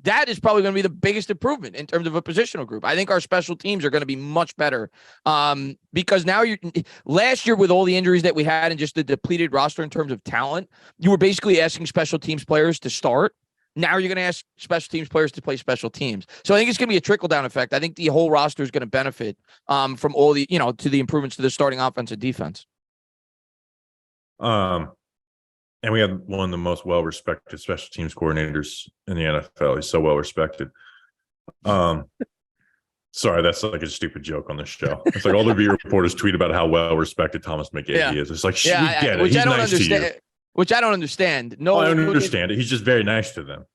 that is probably going to be the biggest improvement in terms of a positional group. I think our special teams are going to be much better because now last year with all the injuries that we had and just the depleted roster in terms of talent, you were basically asking special teams players to start. Now you're going to ask special teams players to play special teams. So I think it's going to be a trickle down effect. I think the whole roster is going to benefit from all the, to the improvements to the starting offense and defense. And we had one of the most well-respected special teams coordinators in the NFL. He's so well-respected. Sorry, that's like a stupid joke on the show. It's like all the beat reporters tweet about how well-respected Thomas McGahee is. It's like, we get it. He's nice to you. Which I don't understand. No, I don't understand it. He's just very nice to them.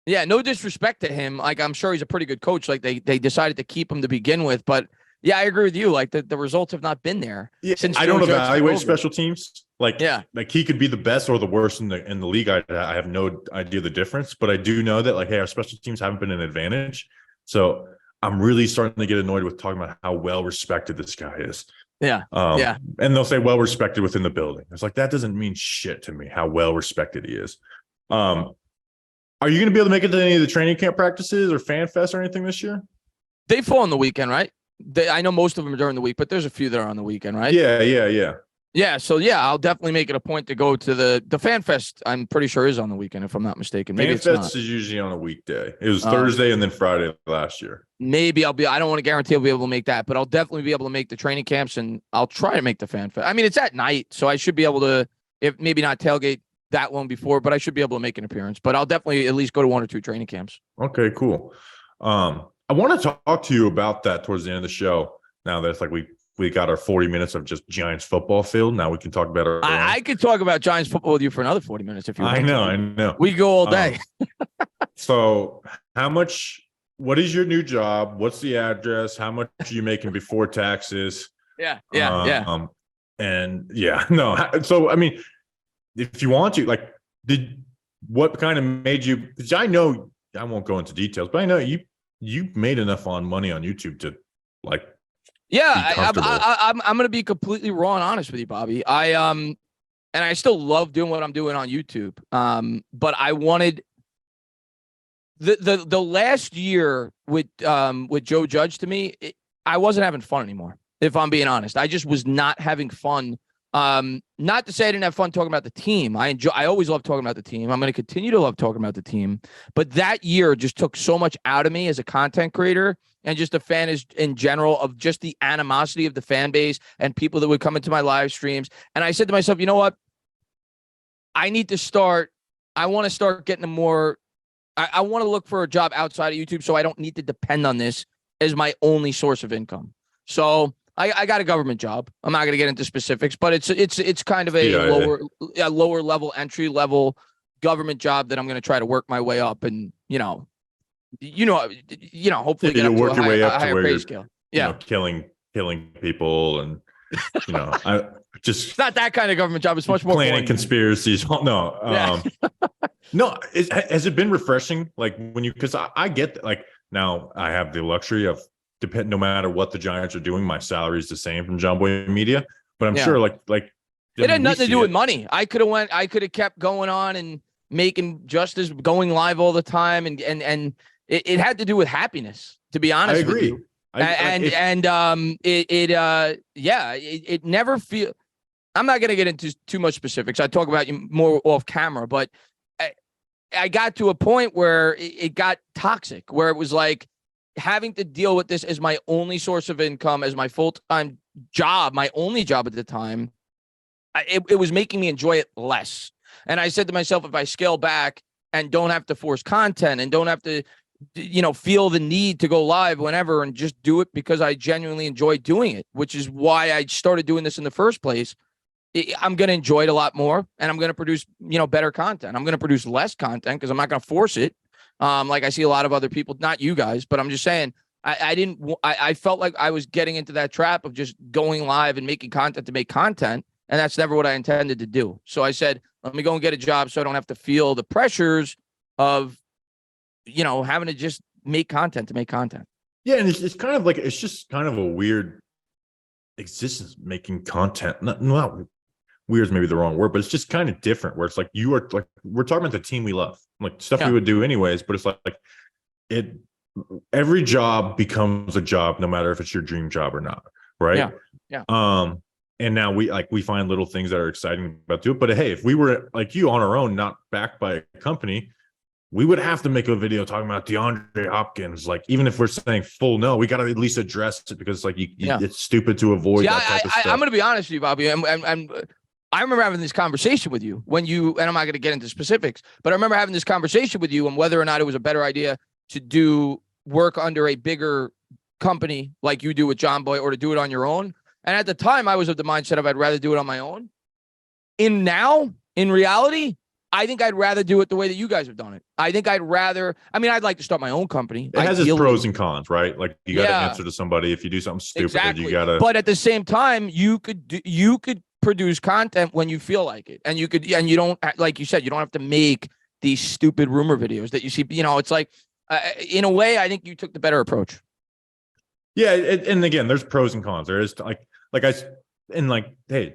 Yeah, no disrespect to him. Like, I'm sure he's a pretty good coach. Like, they decided to keep him to begin with. But, yeah, I agree with you. Like, the results have not been there. Yeah, since I don't evaluate special teams. Like he could be the best or the worst in the league. I have no idea the difference. But I do know that, like, hey, our special teams haven't been an advantage. So I'm really starting to get annoyed with talking about how well-respected this guy is. Yeah. And they'll say well-respected within the building. It's like, that doesn't mean shit to me, how well-respected he is. Are you going to be able to make it to any of the training camp practices or fan fest or anything this year? They fall on the weekend, right? I know most of them are during the week, but there's a few that are on the weekend, right? Yeah. Yeah, so I'll definitely make it a point to go to the Fan Fest. I'm pretty sure is on the weekend, if I'm not mistaken. Maybe Fan Fest is usually on a weekday. It was Thursday and then Friday last year. Maybe I don't want to guarantee I'll be able to make that, but I'll definitely be able to make the training camps, and I'll try to make the Fan Fest. I mean, it's at night, so I should be able to, if maybe not tailgate that long before, but I should be able to make an appearance. But I'll definitely at least go to 1 or 2 training camps. Okay, cool. I want to talk to you about that towards the end of the show. Now that it's like we got our 40 minutes of just Giants football field. Now we can talk about our I could talk about Giants football with you for another 40 minutes if you want. I know. We go all day. So what is your new job? What's the address? How much are you making before taxes? Yeah. And so, I mean, if you want to, like, what kind of made you, because I know, I won't go into details, but I know you made enough money on YouTube to, like, I'm going to be completely raw and honest with you, Bobby. And I still love doing what I'm doing on YouTube. But I wanted the last year with Joe Judge, to me, I wasn't having fun anymore. If I'm being honest, I just was not having fun. Not to say I didn't have fun talking about the team. I always love talking about the team. I'm going to continue to love talking about the team. But that year just took so much out of me as a content creator and just a fan in general, of just the animosity of the fan base and people that would come into my live streams. And I said to myself, you know what? I want to start getting more. I want to look for a job outside of YouTube so I don't need to depend on this as my only source of income. So I got a government job. I'm not going to get into specifics, but it's kind of a lower level, entry level government job that I'm going to try to work my way up, and hopefully get up to a higher pay scale. Yeah, killing people, and I just it's not that kind of government job. It's much more planning conspiracies. No, no. Has it been refreshing? Like because I get, like, now I have the luxury of, no matter what the Giants are doing, my salary is the same from John Boy Media. But I'm sure like it had nothing to do with money. I could have kept going on and making just as going live all the time, and it had to do with happiness, to be honest. I agree. With you. It never feel. I'm not going to get into too much specifics. I talk about you more off camera, but I got to a point where it got toxic, where it was like having to deal with this as my only source of income, as my full-time job, my only job at the time. It was making me enjoy it less. And I said to myself, if I scale back and don't have to force content and don't have to, feel the need to go live whenever, and just do it because I genuinely enjoy doing it, which is why I started doing this in the first place, I'm going to enjoy it a lot more, and I'm going to produce, better content. I'm going to produce less content because I'm not going to force it. Like I see a lot of other people, not you guys, but I'm just saying, I felt like I was getting into that trap of just going live and making content to make content. And that's never what I intended to do. So I said, let me go and get a job so I don't have to feel the pressures of, having to just make content to make content. Yeah. And it's kind of like, it's just kind of a weird existence, making content. Not weird is maybe the wrong word, but it's just kind of different, where it's like, you are like, we're talking about the team we love, like stuff we would do anyways, but it's like every job becomes a job, no matter if it's your dream job or not. Right. Yeah. And now we find little things that are exciting about it. But hey, if we were like you on our own, not backed by a company, we would have to make a video talking about DeAndre Hopkins. Like, even if we're saying full no, we got to at least address it because like it's stupid to avoid that type of stuff. I'm going to be honest with you, Bobby. And I remember having this conversation with you when you, and I'm not going to get into specifics, but I remember having this conversation with you on whether or not it was a better idea to do work under a bigger company like you do with John Boy or to do it on your own. And at the time I was of the mindset of I'd rather do it on my own. In reality, I think I'd rather do it the way that you guys have done it. I think I'd like to start my own company. It has its pros and cons, right? Like you got to answer to somebody. If you do something stupid, exactly. You got to. But at the same time, you could produce content when you feel like it, and you don't, like you said, you don't have to make these stupid rumor videos that you see. It's like, in a way, I think you took the better approach. Yeah, and again, there's pros and cons. There is hey,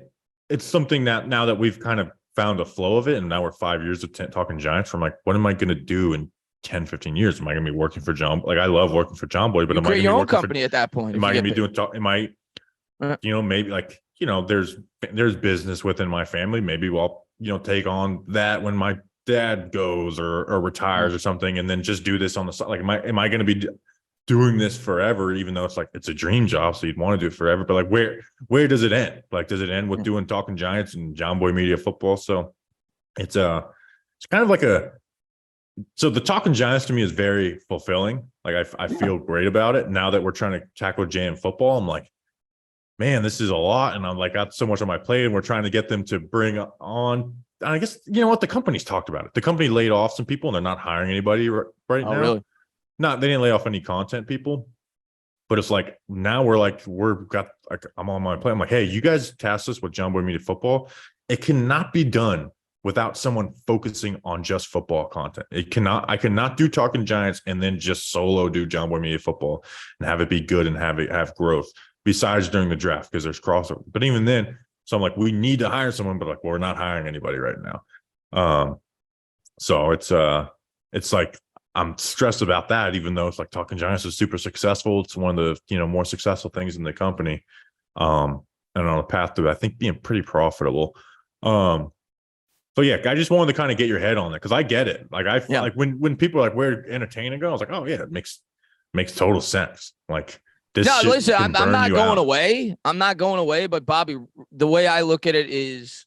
it's something that now that we've kind of found a flow of it, and now we're 5 years of talking Giants. From like, what am I going to do in 10, 15 years? Am I going to be working for John? Like, I love working for John Boy, but am I going to be your own working company at that point? Am I going to be doing? Maybe like there's business within my family. Maybe I'll take on that when my dad goes or retires or something, and then just do this on the side. Like, am I going to be doing this forever? Even though it's a dream job, so you'd want to do it forever. But like, where does it end? Like, does it end with doing Talking Giants and John Boy Media Football? So it's kind of like so the Talking Giants to me is very fulfilling. Like I feel great about it. Now that we're trying to tackle JM football, I'm like, man, this is a lot. And I'm like, got so much on my plate, and we're trying to get them to bring on, I guess, what the company's talked about it. The company laid off some people and they're not hiring anybody right now. Really? They didn't lay off any content people, but it's like, now I'm on my plate. I'm like, hey, you guys tasked us with John Boy Media Football. It cannot be done without someone focusing on just football content. I cannot do Talking Giants and then just solo do John Boy Media Football and have it be good and have growth. Besides during the draft, because there's crossover. But even then, so I'm like, we need to hire someone, but like, we're not hiring anybody right now. So it's like, I'm stressed about that, even though it's like Talking Giants is super successful. It's one of the more successful things in the company. And on a path to, I think, being pretty profitable. So yeah, I just wanted to kind of get your head on it, because I get it. Like like when people are like, where Entertainah go, I was like, oh yeah, it makes total sense. Like, listen, I'm not going away. I'm not going away. But Bobby, the way I look at it is,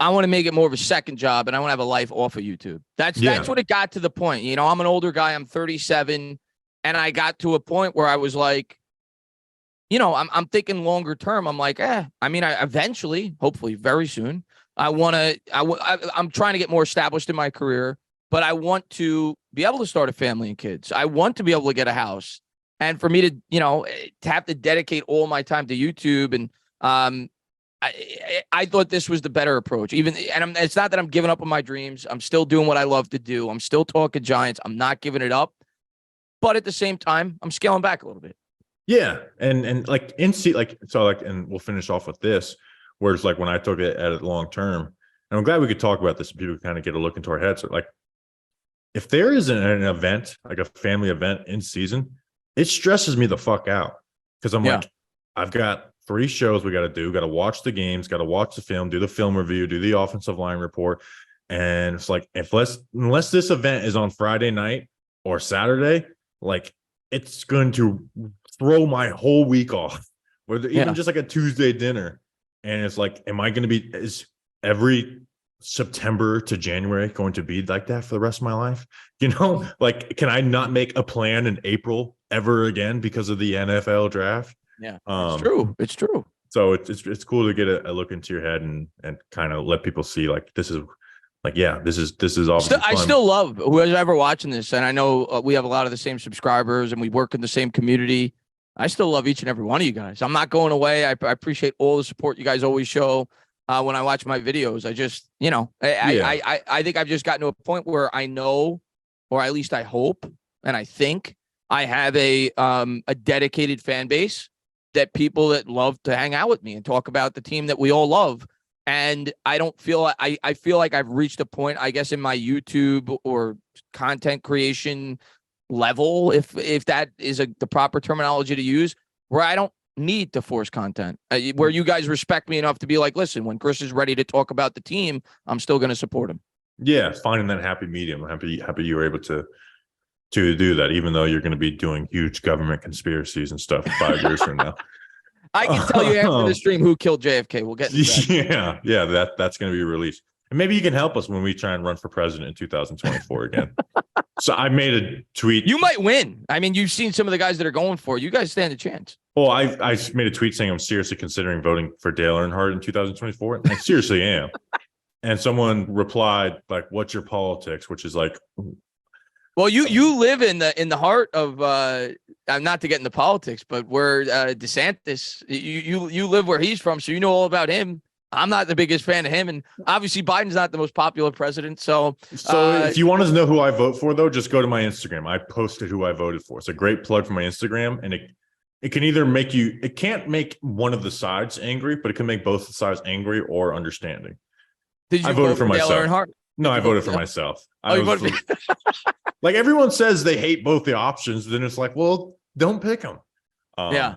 I want to make it more of a second job, and I want to have a life off of YouTube. That's what it got to the point. I'm an older guy. I'm 37, and I got to a point where I was like, I'm thinking longer term. I'm like, I eventually, hopefully, very soon, I'm trying to get more established in my career, but I want to be able to start a family and kids. I want to be able to get a house. And for me to have to dedicate all my time to YouTube, and I thought this was the better approach. It's not that I'm giving up on my dreams. I'm still doing what I love to do. I'm still talking Giants. I'm not giving it up, but at the same time, I'm scaling back a little bit. Yeah, and like and we'll finish off with this, where it's like, when I took it at it long term, and I'm glad we could talk about this, so people kind of get a look into our heads. So like, if there is an event, like a family event in season, it stresses me the fuck out, because I'm like, I've got 3 shows we got to do. Got to watch the games, got to watch the film, do the film review, do the offensive line report. And it's like, unless this event is on Friday night or Saturday, like, it's going to throw my whole week off, or even just like a Tuesday dinner. And it's like, is every September to January going to be like that for the rest of my life? Like, can I not make a plan in April ever again because of the NFL draft? Yeah, it's true. So it's cool to get a look into your head and kind of let people see, like, this is obviously fun. I still love whoever's ever watching this, and I know we have a lot of the same subscribers and we work in the same community. I still love each and every one of you guys. I'm not going away. I appreciate all the support you guys always show. When I watch my videos, I just, I think I've just gotten to a point where I know, or at least I hope, and I think I have a dedicated fan base, that people that love to hang out with me and talk about the team that we all love. And I don't feel, I feel like I've reached a point, I guess, in my YouTube or content creation level, if that is the proper terminology to use, where I don't need to force content, where you guys respect me enough to be like, listen, when Chris is ready to talk about the team, I'm still going to support him. Yeah, finding that happy medium. Happy you were able to do that, even though you're going to be doing huge government conspiracies and stuff 5 years from now. I can tell you after the stream who killed JFK. We'll get into that. Yeah, that's going to be released. And maybe you can help us when we try and run for president in 2024 again. So I made a tweet. You might win. I mean, you've seen some of the guys that are going for it. You guys stand a chance. Well, I made a tweet saying I'm seriously considering voting for Dale Earnhardt in 2024. I seriously am. And someone replied, like, "What's your politics?" Which is like, well, you live in the heart of not to get into politics, but where DeSantis, you live where he's from, so you know all about him. I'm not the biggest fan of him, and obviously Biden's not the most popular president. So if you want to know who I vote for, though, just go to my Instagram. I posted who I voted for. It's a great plug for my Instagram, and it can either make you. It can't make one of the sides angry, but it can make both sides angry or understanding. Did you I voted vote for myself. Dale Earnhardt? No, I voted for myself. Oh, you voted for like everyone says they hate both the options. Then it's like, well, don't pick them. Yeah.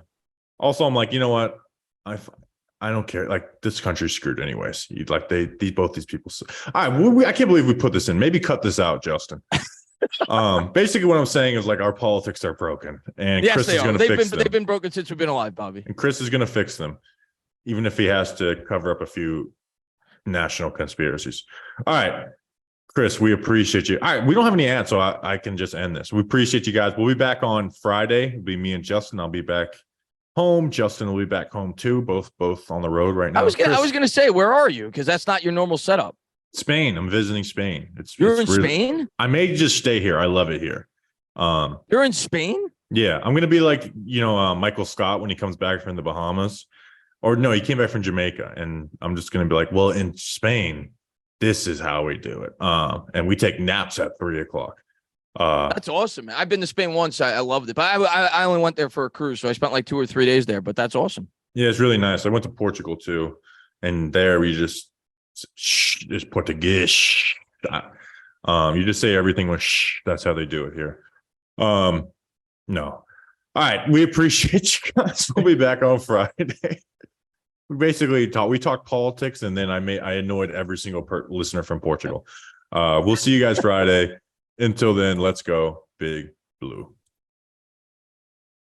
Also, I'm like, you know what? I don't care. Like, this country's screwed anyways. Both these people. All right, I can't believe we put this in. Maybe cut this out, Justin. Basically, what I'm saying is like our politics are broken, and yes, Chris is going to fix them. They've been broken since we've been alive, Bobby. And Chris is going to fix them, even if he has to cover up a few national conspiracies. All right, Chris, we appreciate you. All right, we don't have any ads, so I can just end this. We appreciate you guys. We'll be back on Friday. It'll be me and Justin. I'll be back home. Justin will be back home too. Both on the road right now. I was gonna say, where are you? Because that's not your normal setup. Spain. I'm visiting Spain. You're in Spain? I may just stay here. I love it here. You're in Spain? Yeah, I'm gonna be like, Michael Scott when he comes back from the Bahamas. Or no, he came back from Jamaica, and I'm just gonna be like, well, in Spain, this is how we do it. And we take naps at 3:00. That's awesome, man. I've been to Spain once. I loved it, but I only went there for a cruise, so I spent like 2 or 3 days there. But that's awesome. Yeah, it's really nice. I went to Portugal too, and there we just Portuguese. You just say everything with shh. That's how they do it here. No. All right, we appreciate you guys. We'll be back on Friday. We basically talk politics, and then I annoyed every single listener from Portugal. We'll see you guys Friday. Until then, let's go Big Blue.